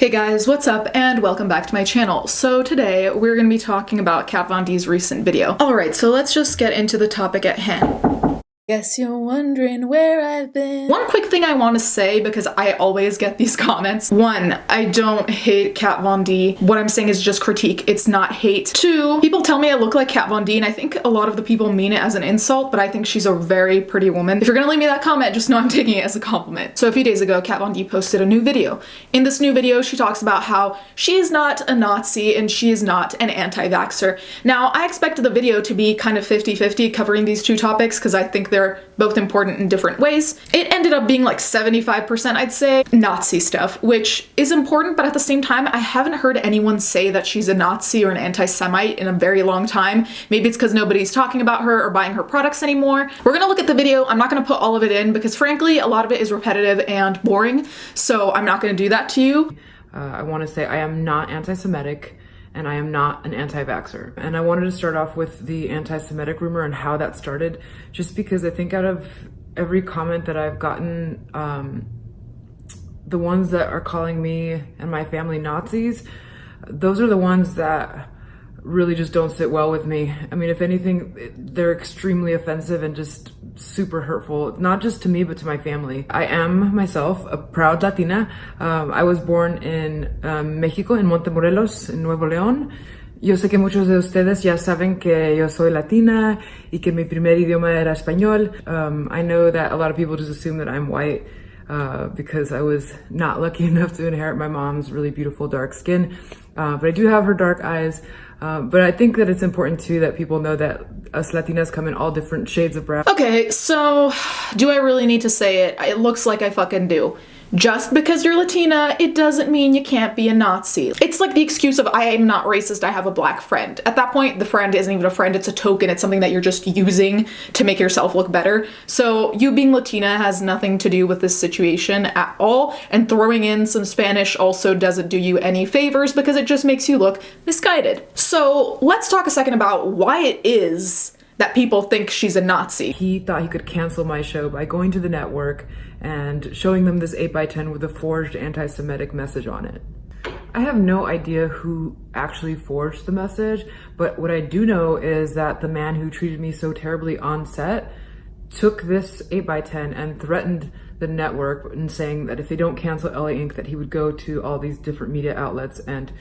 Hey guys, what's up and welcome back to my channel. So today we're going to be talking about Kat Von D's recent video. Alright, so let's just get into the topic at hand. Guess you're wondering where I've been. One quick thing I want to say, because I always get these comments. One, I don't hate Kat Von D. What I'm saying is just critique. It's not hate. Two, people tell me I look like Kat Von D, and I think a lot of the people mean it as an insult, but I think she's a very pretty woman. If you're gonna leave me that comment, just know I'm taking it as a compliment. So a few days ago, Kat Von D posted a new video. In this new video, she talks about how she is not a Nazi and she is not an anti-vaxxer. Now, I expected the video to be kind of 50-50 covering these two topics because I think they're both important in different ways. It ended up being like 75%, I'd say, Nazi stuff, which is important, but at the same time, I haven't heard anyone say that she's a Nazi or an anti-Semite in a very long time. Maybe it's because nobody's talking about her or buying her products anymore. We're gonna look at the video. I'm not gonna put all of it in because frankly, a lot of it is repetitive and boring, so I'm not gonna do that to you. I want to say I am not anti-Semitic and I am not an anti-vaxxer. And I wanted to start off with the anti-Semitic rumor and how that started, just because I think out of every comment that I've gotten, the ones that are calling me and my family Nazis, those are the ones that really just don't sit well with me. I mean, if anything, they're extremely offensive and just super hurtful, not just to me, but to my family. I am myself a proud Latina. I was born in Mexico, in Montemorelos, in Nuevo León. Yo sé que muchos de ustedes ya saben que yo soy Latina y que mi primer idioma era español. I know that a lot of people just assume that I'm white because I was not lucky enough to inherit my mom's really beautiful dark skin. But I do have her dark eyes. But I think that it's important too that people know that us Latinas come in all different shades of brown. Okay, so do I really need to say it? It looks like I fucking do. Just because you're Latina, it doesn't mean you can't be a Nazi. It's like the excuse of I am not racist, I have a black friend. At that point, the friend isn't even a friend, it's a token, it's something that you're just using to make yourself look better. So you being Latina has nothing to do with this situation at all, and throwing in some Spanish also doesn't do you any favors because it just makes you look misguided. So let's talk a second about why it is that people think she's a Nazi. He thought he could cancel my show by going to the network and showing them this 8x10 with a forged anti-Semitic message on it. I have no idea who actually forged the message, but what I do know is that the man who treated me so terribly on set took this 8x10 and threatened the network and saying that if they don't cancel LA Inc., that he would go to all these different media outlets and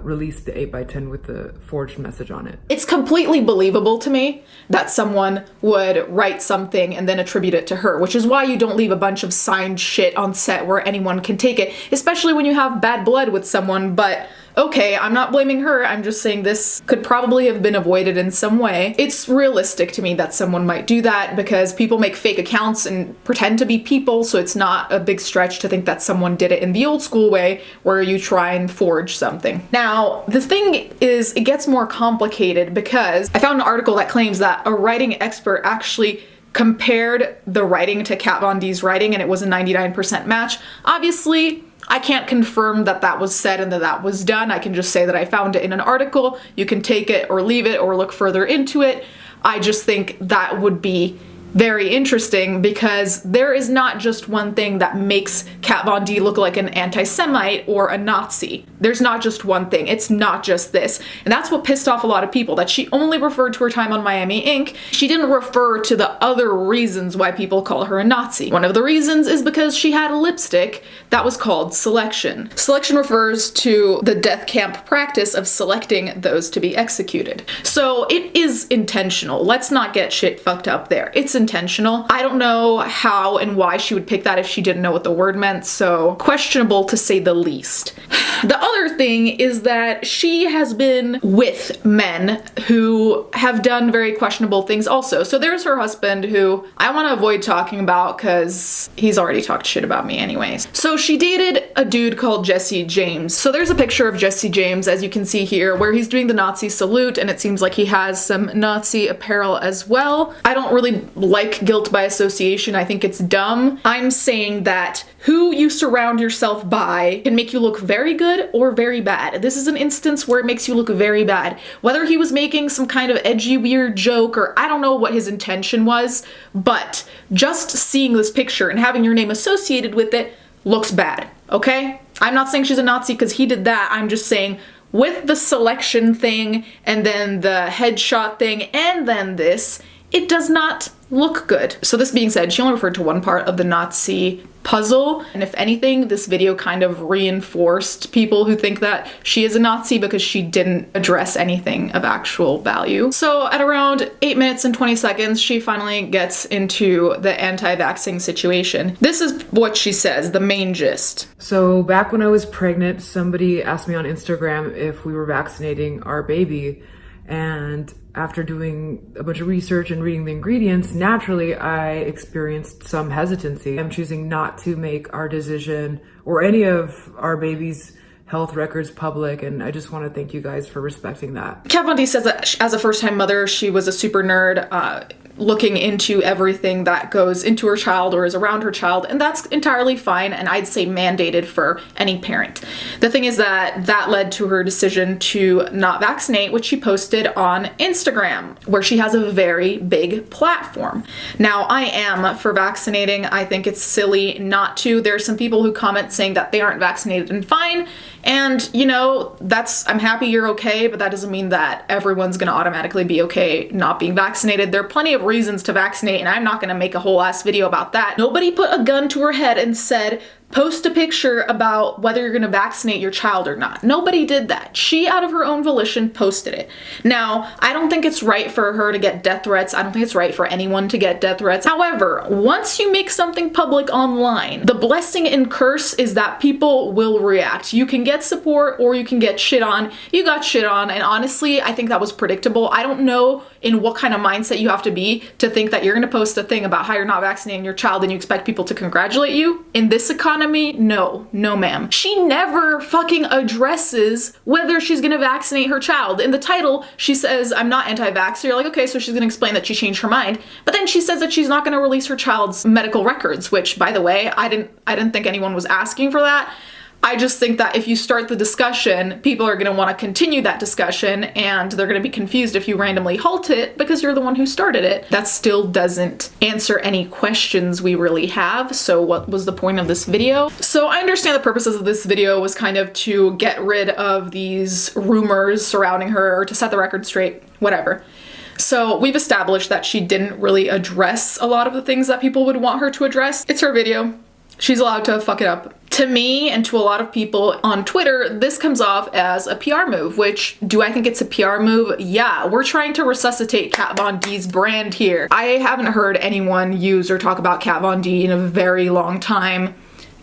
release the 8x10 with the forged message on it. It's completely believable to me that someone would write something and then attribute it to her, which is why you don't leave a bunch of signed shit on set where anyone can take it, especially when you have bad blood with someone. But okay, I'm not blaming her, I'm just saying this could probably have been avoided in some way. It's realistic to me that someone might do that because people make fake accounts and pretend to be people, so it's not a big stretch to think that someone did it in the old school way where you try and forge something. Now, the thing is, it gets more complicated because I found an article that claims that a writing expert actually compared the writing to Kat Von D's writing and it was a 99% match. Obviously, I can't confirm that that was said and that that was done. I can just say that I found it in an article. You can take it or leave it or look further into it. I just think that would be very interesting because there is not just one thing that makes Kat Von D look like an anti-Semite or a Nazi. There's not just one thing. It's not just this. And that's what pissed off a lot of people, that she only referred to her time on Miami Inc. She didn't refer to the other reasons why people call her a Nazi. One of the reasons is because she had a lipstick that was called selection. Selection refers to the death camp practice of selecting those to be executed. So it is intentional. Let's not get shit fucked up there. It's intentional. I don't know how and why she would pick that if she didn't know what the word meant, so questionable to say the least. The other thing is that she has been with men who have done very questionable things also. So there's her husband, who I want to avoid talking about because he's already talked shit about me anyways. So she dated a dude called Jesse James. So there's a picture of Jesse James, as you can see here, where he's doing the Nazi salute, and it seems like he has some Nazi apparel as well. I don't really like guilt by association. I think it's dumb. I'm saying that who you surround yourself by can make you look very good or very bad. This is an instance where it makes you look very bad. Whether he was making some kind of edgy, weird joke, or I don't know what his intention was, but just seeing this picture and having your name associated with it looks bad, okay? I'm not saying she's a Nazi because he did that. I'm just saying with the selection thing and then the headshot thing and then this, it does not look good. So this being said, she only referred to one part of the Nazi puzzle, and if anything, this video kind of reinforced people who think that she is a Nazi because she didn't address anything of actual value. So at around 8 minutes and 20 seconds, she finally gets into the anti-vaxxing situation. This is what she says, the main gist. So back when I was pregnant, somebody asked me on Instagram if we were vaccinating our baby, and after doing a bunch of research and reading the ingredients, naturally I experienced some hesitancy. I'm choosing not to make our decision or any of our baby's health records public, and I just want to thank you guys for respecting that. Kat Von D says that as a first-time mother, she was a super nerd, looking into everything that goes into her child or is around her child, and that's entirely fine, and I'd say mandated for any parent. The thing is that led to her decision to not vaccinate, which she posted on Instagram, where she has a very big platform. Now, I am for vaccinating. I think it's silly not to. There are some people who comment saying that they aren't vaccinated and fine, and you know, I'm happy you're okay, but that doesn't mean that everyone's gonna automatically be okay not being vaccinated. There are plenty of reasons to vaccinate, and I'm not gonna make a whole ass video about that. Nobody put a gun to her head and said, post a picture about whether you're gonna vaccinate your child or not. Nobody did that. She, out of her own volition, posted it. Now, I don't think it's right for her to get death threats. I don't think it's right for anyone to get death threats. However, once you make something public online, the blessing and curse is that people will react. You can get support or you can get shit on. You got shit on, and honestly, I think that was predictable. I don't know in what kind of mindset you have to be to think that you're gonna post a thing about how you're not vaccinating your child and you expect people to congratulate you. In this economy, no ma'am. She never fucking addresses whether she's gonna vaccinate her child. In the title, she says, I'm not anti-vax. So you're like, okay, so she's gonna explain that she changed her mind. But then she says that she's not gonna release her child's medical records, which, by the way, I didn't think anyone was asking for that. I just think that if you start the discussion, people are going to want to continue that discussion, and they're going to be confused if you randomly halt it because you're the one who started it. That still doesn't answer any questions we really have. So what was the point of this video? So I understand the purposes of this video was kind of to get rid of these rumors surrounding her, or to set the record straight, whatever. So we've established that she didn't really address a lot of the things that people would want her to address. It's her video. She's allowed to fuck it up. To me and to a lot of people on Twitter, this comes off as a PR move, which, do I think it's a PR move? Yeah, we're trying to resuscitate Kat Von D's brand here. I haven't heard anyone use or talk about Kat Von D in a very long time.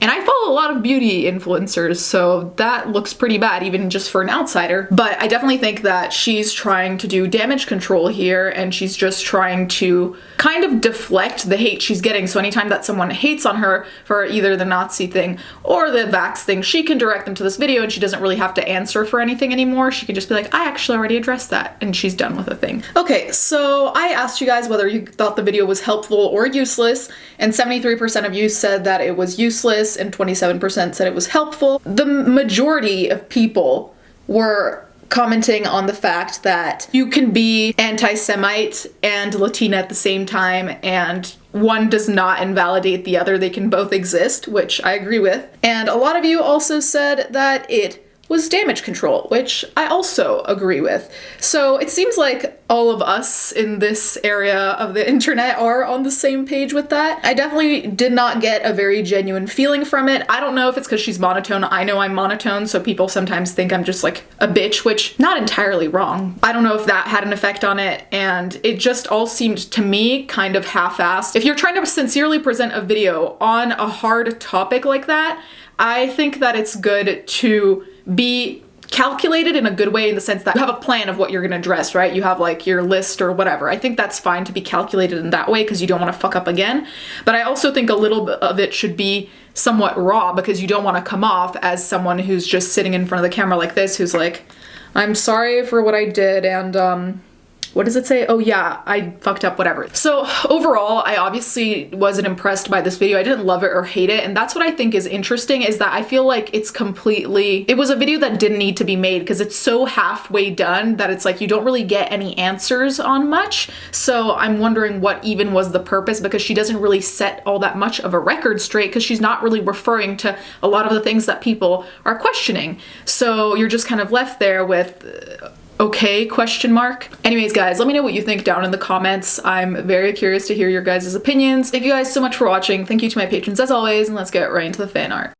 And I follow a lot of beauty influencers, so that looks pretty bad, even just for an outsider. But I definitely think that she's trying to do damage control here, and she's just trying to kind of deflect the hate she's getting. So anytime that someone hates on her for either the Nazi thing or the vax thing, she can direct them to this video, and she doesn't really have to answer for anything anymore. She can just be like, I actually already addressed that, and she's done with the thing. Okay, so I asked you guys whether you thought the video was helpful or useless, and 73% of you said that it was useless, and 27% said it was helpful. The majority of people were commenting on the fact that you can be anti-Semite and Latina at the same time, and one does not invalidate the other. They can both exist, which I agree with. And a lot of you also said that it was damage control, which I also agree with. So it seems like all of us in this area of the internet are on the same page with that. I definitely did not get a very genuine feeling from it. I don't know if it's because she's monotone. I know I'm monotone, so people sometimes think I'm just like a bitch, which not entirely wrong. I don't know if that had an effect on it, and it just all seemed to me kind of half-assed. If you're trying to sincerely present a video on a hard topic like that, I think that it's good to be calculated in a good way, in the sense that you have a plan of what you're gonna address, right? You have like your list or whatever. I think that's fine to be calculated in that way because you don't want to fuck up again. But I also think a little bit of it should be somewhat raw, because you don't want to come off as someone who's just sitting in front of the camera like this, who's like, I'm sorry for what I did, and what does it say? Oh yeah, I fucked up, whatever. So overall, I obviously wasn't impressed by this video. I didn't love it or hate it. And that's what I think is interesting, is that I feel like it was a video that didn't need to be made, because it's so halfway done that it's like you don't really get any answers on much. So I'm wondering what even was the purpose, because she doesn't really set all that much of a record straight, because she's not really referring to a lot of the things that people are questioning. So you're just kind of left there with okay, question mark. Anyways, guys, let me know what you think down in the comments. I'm very curious to hear your guys' opinions. Thank you guys so much for watching. Thank you to my patrons as always, and let's get right into the fan art.